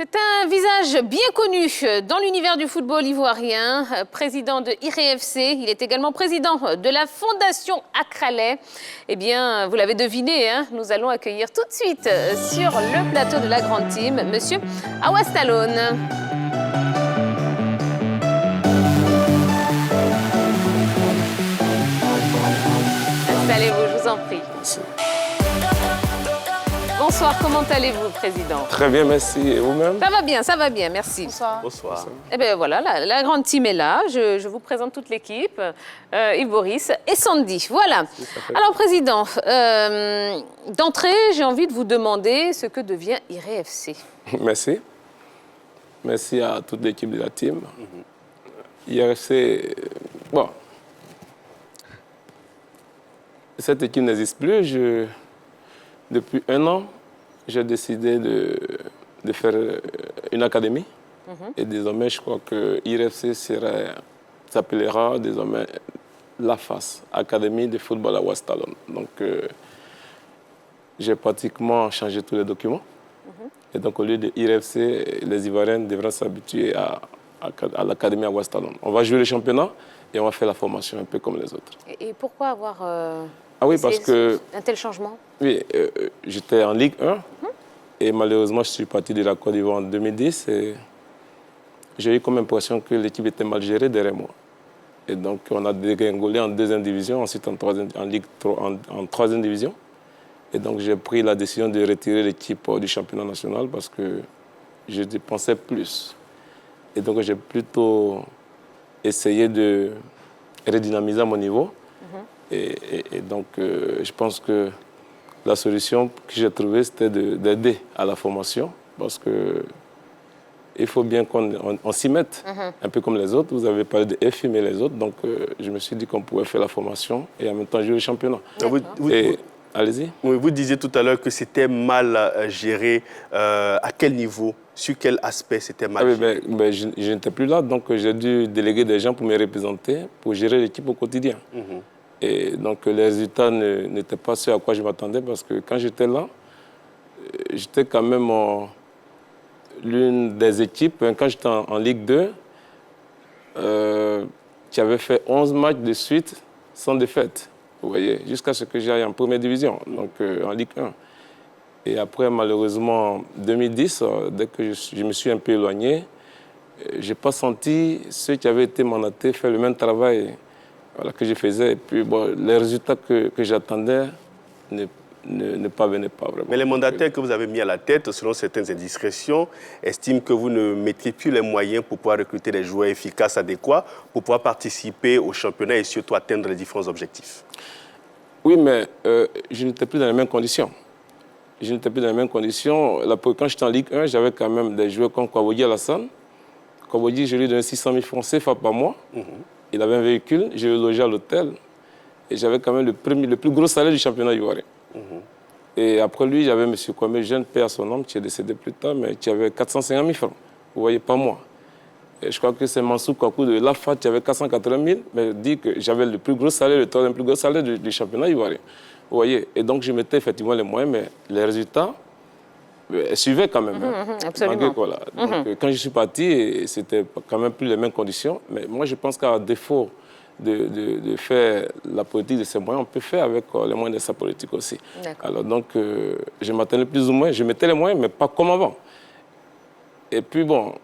C'est un visage bien connu dans l'univers du football ivoirien, président de IREFC. Il est également président de la Fondation Akralais. Eh bien, vous l'avez deviné, hein, nous allons accueillir tout de suite sur le plateau de la Grande Team, Monsieur Awas Talone. Installez-vous, je vous en prie. Merci. Bonsoir, comment allez-vous, Président? Très bien, merci. Et vous-même? Ça va bien, merci. Bonsoir. Bonsoir. Eh bien voilà, la grande team est là. Je vous présente toute l'équipe, Yves Boris et Sandy. Voilà. Alors, Président, d'entrée, j'ai envie de vous demander ce que devient IREFC. Merci. Merci à toute l'équipe de la team. IRFC, bon, cette équipe n'existe plus. Depuis un an, j'ai décidé de faire une académie. Et désormais, je crois que IRFC s'appellera désormais l'AFAS, Académie de football Awas Talone. Donc, j'ai pratiquement changé tous les documents. Et donc, au lieu de IRFC, les Ivoiriens devront s'habituer à l'Académie Awas Talone. On va jouer le championnat et on va faire la formation un peu comme les autres. Et pourquoi avoir Ah oui, parce que un tel changement? Oui, j'étais en Ligue 1 et malheureusement, je suis parti de la Côte d'Ivoire en 2010 et j'ai eu comme impression que l'équipe était mal gérée derrière moi. Et donc, on a dégringolé en deuxième division, ensuite en Ligue 3, en troisième division. Et donc, j'ai pris la décision de retirer l'équipe du championnat national parce que je dépensais plus. Et donc, j'ai plutôt essayé de redynamiser à mon niveau. Et donc, je pense que la solution que j'ai trouvée, c'était d'aider à la formation parce qu'il faut bien qu'on s'y mette, un peu comme les autres. Vous avez parlé de FIM et les autres, donc je me suis dit qu'on pouvait faire la formation et en même temps jouer le championnat. Allez-y. Oui, vous disiez tout à l'heure que c'était mal géré. À quel niveau? Sur quel aspect c'était mal géré? Je n'étais plus là, donc j'ai dû déléguer des gens pour me représenter, pour gérer l'équipe au quotidien. Et donc, les résultats n'étaient pas ceux à quoi je m'attendais parce que quand j'étais là, j'étais quand même l'une des équipes, quand j'étais en Ligue 2, qui avait fait 11 matchs de suite sans défaite, vous voyez, jusqu'à ce que j'aille en première division, donc en Ligue 1. Et après, malheureusement, en 2010, dès que je me suis un peu éloigné, je n'ai pas senti ceux qui avaient été mandatés faire le même travail que je faisais. Et puis, bon, les résultats que j'attendais ne parvenaient pas vraiment. Mais les mandataires que vous avez mis à la tête, selon certaines indiscrétions, estiment que vous ne mettrez plus les moyens pour pouvoir recruter des joueurs efficaces, adéquats, pour pouvoir participer au championnat et surtout atteindre les différents objectifs. Oui, mais je n'étais plus dans les mêmes conditions. Je n'étais plus dans les mêmes conditions. Quand j'étais en Ligue 1, j'avais quand même des joueurs comme Kouaboudi Alassane. Kouaboudi, je lui donnais 600 000 francs CFA par mois. Il avait un véhicule, je le logeais à l'hôtel et j'avais quand même le plus gros salaire du championnat ivoirien. Et après lui, j'avais M. Kwame, jeune père à son homme, qui est décédé plus tard, mais qui avait 450 000 francs. Vous voyez, pas moi. Et je crois que c'est Mansour Kakou de l'AFAT qui avait 480 000, mais dit que j'avais le plus gros salaire, le troisième plus gros salaire du championnat ivoirien. Vous voyez, et donc je mettais effectivement les moyens, mais les résultats suivaient quand même. Absolument. Voilà. Donc, quand je suis parti, c'était quand même plus les mêmes conditions. Mais moi, je pense qu'à défaut de faire la politique de ces moyens, on peut faire avec les moyens de sa politique aussi. Alors donc, je m'attendais plus ou moins, je mettais les moyens, mais pas comme avant. Et puis bon,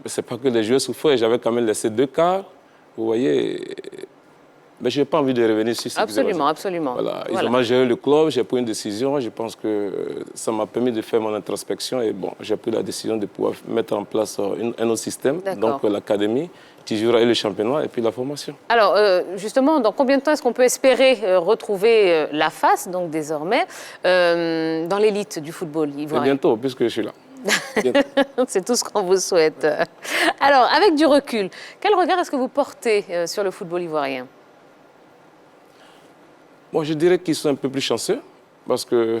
c'est pas que les joueurs souffraient, j'avais quand même laissé 2 quarts, vous voyez. Mais je n'ai pas envie de revenir sur ce Absolument, absolument. Voilà. Ils ont mal géré le club, j'ai pris une décision. Je pense que ça m'a permis de faire mon introspection. Et bon, j'ai pris la décision de pouvoir mettre en place un autre système. Donc l'académie, qui jouera le championnat et puis la formation. Alors, justement, dans combien de temps est-ce qu'on peut espérer retrouver la face, donc désormais, dans l'élite du football ivoirien? Bientôt, puisque je suis là. C'est tout ce qu'on vous souhaite. Alors, avec du recul, quel regard est-ce que vous portez sur le football ivoirien? Bon, je dirais qu'ils sont un peu plus chanceux parce que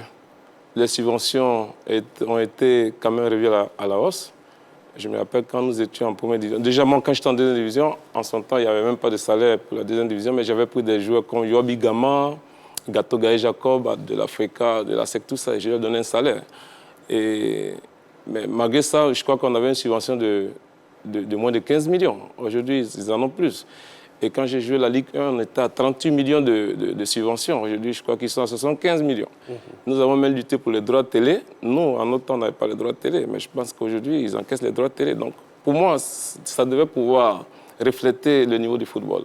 les subventions ont été quand même revues à la hausse. Je me rappelle quand nous étions en première division. Déjà, moi, quand j'étais en deuxième division, en son temps, il n'y avait même pas de salaire pour la deuxième division, mais j'avais pris des joueurs comme Yobi Gama, Gato Gaye Jacob, de l'Africa, de la SEC, tout ça, et je leur donnais un salaire. Et Mais malgré ça, je crois qu'on avait une subvention de moins de 15 millions. Aujourd'hui, ils en ont plus. Et quand j'ai joué la Ligue 1, on était à 38 millions de subventions. Aujourd'hui, je crois qu'ils sont à 75 millions. Nous avons même lutté pour les droits de télé. Nous, en notre temps, on n'avait pas les droits de télé. Mais je pense qu'aujourd'hui, ils encaissent les droits de télé. Donc, pour moi, ça devait pouvoir refléter le niveau du football.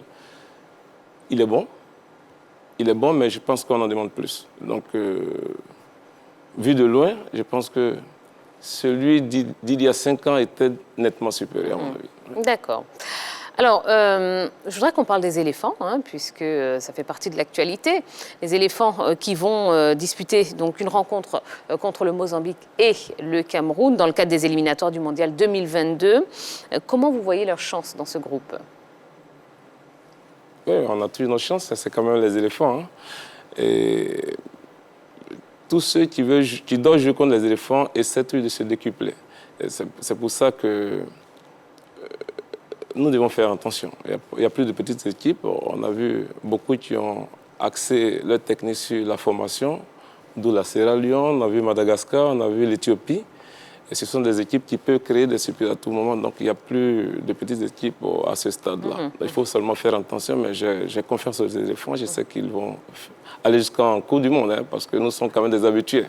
Il est bon, mais je pense qu'on en demande plus. Donc, vu de loin, je pense que celui d'il y a 5 ans était nettement supérieur, à mon avis. D'accord. Alors, je voudrais qu'on parle des éléphants, puisque ça fait partie de l'actualité. Les éléphants qui vont disputer donc, une rencontre contre le Mozambique et le Cameroun dans le cadre des éliminatoires du Mondial 2022. Comment vous voyez leurs chances dans ce groupe? Oui, on a toujours nos chances, c'est quand même les éléphants. Et tous ceux qui doivent jouer contre les éléphants essaient de se décupler. C'est pour ça que nous devons faire attention. Il y a plus de petites équipes. On a vu beaucoup qui ont axé leur technique sur la formation, d'où la Sierra Leone, on a vu Madagascar, on a vu l'Éthiopie. Et ce sont des équipes qui peuvent créer des surprises à tout moment. Donc, il n'y a plus de petites équipes à ce stade-là. Il faut seulement faire attention, mais j'ai confiance aux éléphants. Je sais qu'ils vont aller jusqu'en Coupe du Monde, parce que nous sommes quand même des habitués.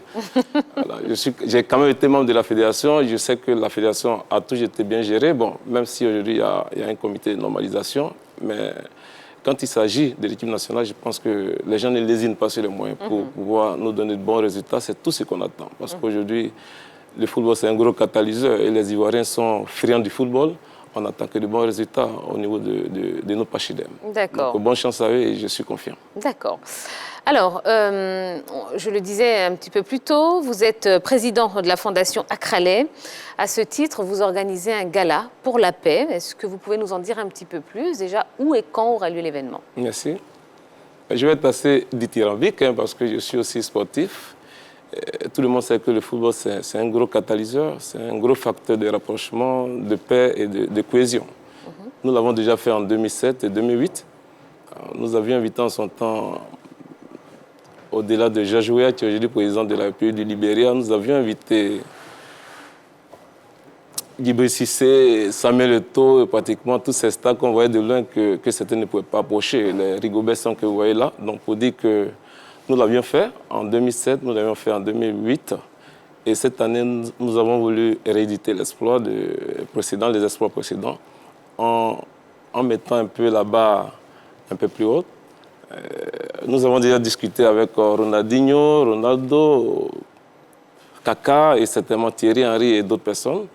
Voilà. J'ai quand même été membre de la fédération. Je sais que la fédération a toujours été bien gérée. Bon, même si aujourd'hui, il y a un comité de normalisation. Mais quand il s'agit de l'équipe nationale, je pense que les gens ne lésinent pas sur les moyens pour pouvoir nous donner de bons résultats. C'est tout ce qu'on attend. Parce qu'aujourd'hui, le football, c'est un gros catalyseur et les Ivoiriens sont friands du football. On attend que de bons résultats au niveau de nos Pachidem. D'accord. Donc, bonne chance à eux et je suis confiant. D'accord. Alors, je le disais un petit peu plus tôt, vous êtes président de la Fondation Akralé. À ce titre, vous organisez un gala pour la paix. Est-ce que vous pouvez nous en dire un petit peu plus? Déjà, où et quand aura lieu l'événement? Merci. Je vais être assez dithyrambique parce que je suis aussi sportif. Tout le monde sait que le football, c'est un gros catalyseur, c'est un gros facteur de rapprochement, de paix et de cohésion. Nous l'avons déjà fait en 2007 et 2008. Nous avions invité en son temps, au-delà de George Weah, qui est aujourd'hui président de la République du Libéria, nous avions invité Djibril Cissé, Samuel Eto'o, pratiquement tous ces stars qu'on voyait de loin que certains ne pouvaient pas approcher. Les Rigobert Song que vous voyez là. Donc pour dire que nous l'avions fait en 2007, nous l'avions fait en 2008. Et cette année, nous avons voulu rééditer l'exploit les exploits précédents, en mettant un peu la barre un peu plus haute. Nous avons déjà discuté avec Ronaldinho, Ronaldo, Kaka et certainement Thierry Henry et d'autres personnes.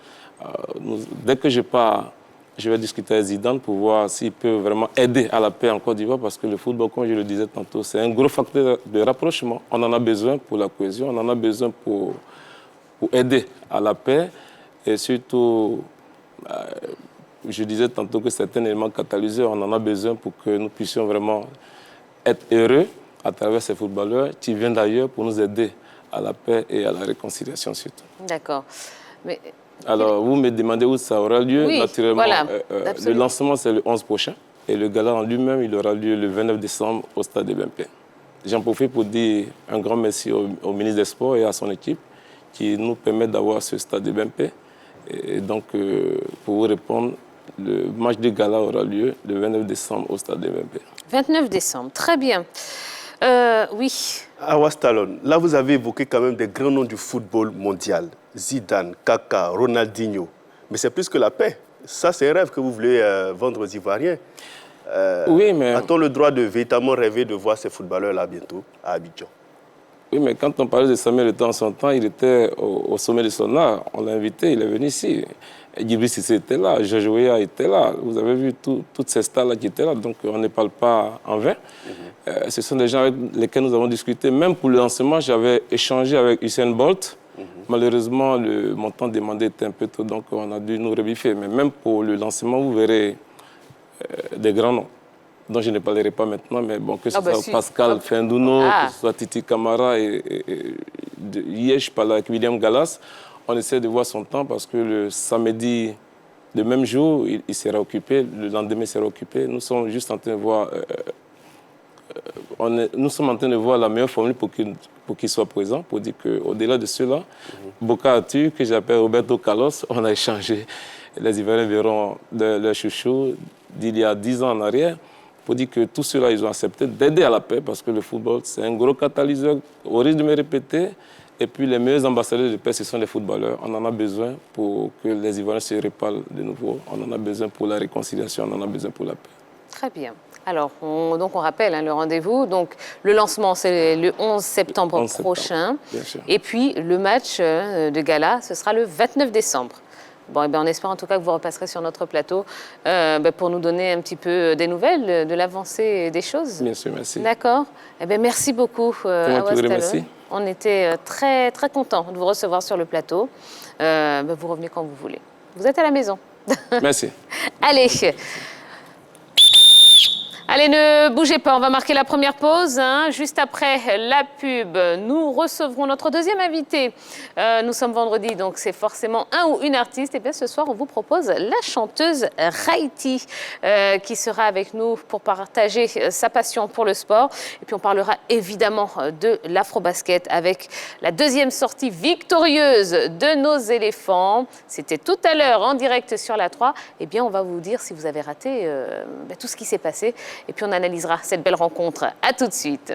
Dès que je pars, je vais discuter avec Zidane pour voir s'il peut vraiment aider à la paix en Côte d'Ivoire parce que le football, comme je le disais tantôt, c'est un gros facteur de rapprochement. On en a besoin pour la cohésion, on en a besoin pour aider à la paix et surtout, je disais tantôt que c'est un élément catalyseur, on en a besoin pour que nous puissions vraiment être heureux à travers ces footballeurs qui viennent d'ailleurs pour nous aider à la paix et à la réconciliation surtout. D'accord. Mais... Alors, vous me demandez où ça aura lieu. Oui, naturellement, voilà, le lancement, c'est le 11 prochain. Et le gala en lui-même, il aura lieu le 29 décembre au stade de BMP. J'en profite pour dire un grand merci au ministre des Sports et à son équipe qui nous permet d'avoir ce stade de BMP. Et donc, pour vous répondre, le match de gala aura lieu le 29 décembre au stade de BMP. 29 décembre, très bien. Oui. Awa Stallone, là vous avez évoqué quand même des grands noms du football mondial. Zidane, Kaka, Ronaldinho. Mais c'est plus que la paix. Ça, c'est un rêve que vous voulez vendre aux Ivoiriens. Oui, mais... A-t-on le droit de véritablement rêver de voir ces footballeurs-là bientôt à Abidjan? Oui, mais quand on parlait de Samuel Eto'o en son temps, il était au sommet de son art. On l'a invité, il est venu ici. Djibril Cissé était là, George Weah était là. Vous avez vu toutes ces stars-là qui étaient là, donc on ne parle pas en vain. Ce sont des gens avec lesquels nous avons discuté. Même pour le lancement, j'avais échangé avec Usain Bolt. Malheureusement, le montant demandé était un peu tôt, donc on a dû nous rebiffer. Mais même pour le lancement, vous verrez des grands noms, dont je ne parlerai pas maintenant, mais bon, que ce soit Pascal Fendouno, que ce soit Titi Camara hier, je parlais avec William Gallas. On essaie de voir son temps parce que le samedi, le même jour, il sera occupé, le lendemain, il sera occupé. Nous sommes juste en train de voir nous sommes en train de voir la meilleure formule pour qu'il soit présent, pour dire qu'au-delà de cela, Boca Arthur, que j'appelle Roberto Carlos, on a échangé. Les Ivoiriens verront leur chouchou d'il y a 10 ans en arrière, pour dire que tout cela, ils ont accepté d'aider à la paix, parce que le football, c'est un gros catalyseur, au risque de me répéter. Et puis les meilleurs ambassadeurs de paix, ce sont les footballeurs. On en a besoin pour que les Ivoiriens se reparlent de nouveau. On en a besoin pour la réconciliation, on en a besoin pour la paix. Très bien. Alors, on rappelle le rendez-vous. Donc, le lancement, c'est le 11 septembre prochain. Bien sûr. Et puis, le match de gala, ce sera le 29 décembre. Bon, eh bien, on espère en tout cas que vous repasserez sur notre plateau pour nous donner un petit peu des nouvelles de l'avancée des choses. Bien sûr, merci. D'accord. Eh bien, merci beaucoup, Awa Stallone. On était très, très contents de vous recevoir sur le plateau. Vous revenez quand vous voulez. Vous êtes à la maison. Merci. Allez. Allez, ne bougez pas, on va marquer la première pause. Juste après la pub, nous recevrons notre deuxième invité. Nous sommes vendredi, donc c'est forcément un ou une artiste. Et bien ce soir, on vous propose la chanteuse Raïti qui sera avec nous pour partager sa passion pour le sport. Et puis on parlera évidemment de l'afro-basket avec la deuxième sortie victorieuse de nos éléphants. C'était tout à l'heure en direct sur la 3. Eh bien, on va vous dire si vous avez raté tout ce qui s'est passé. Et puis on analysera cette belle rencontre. À tout de suite.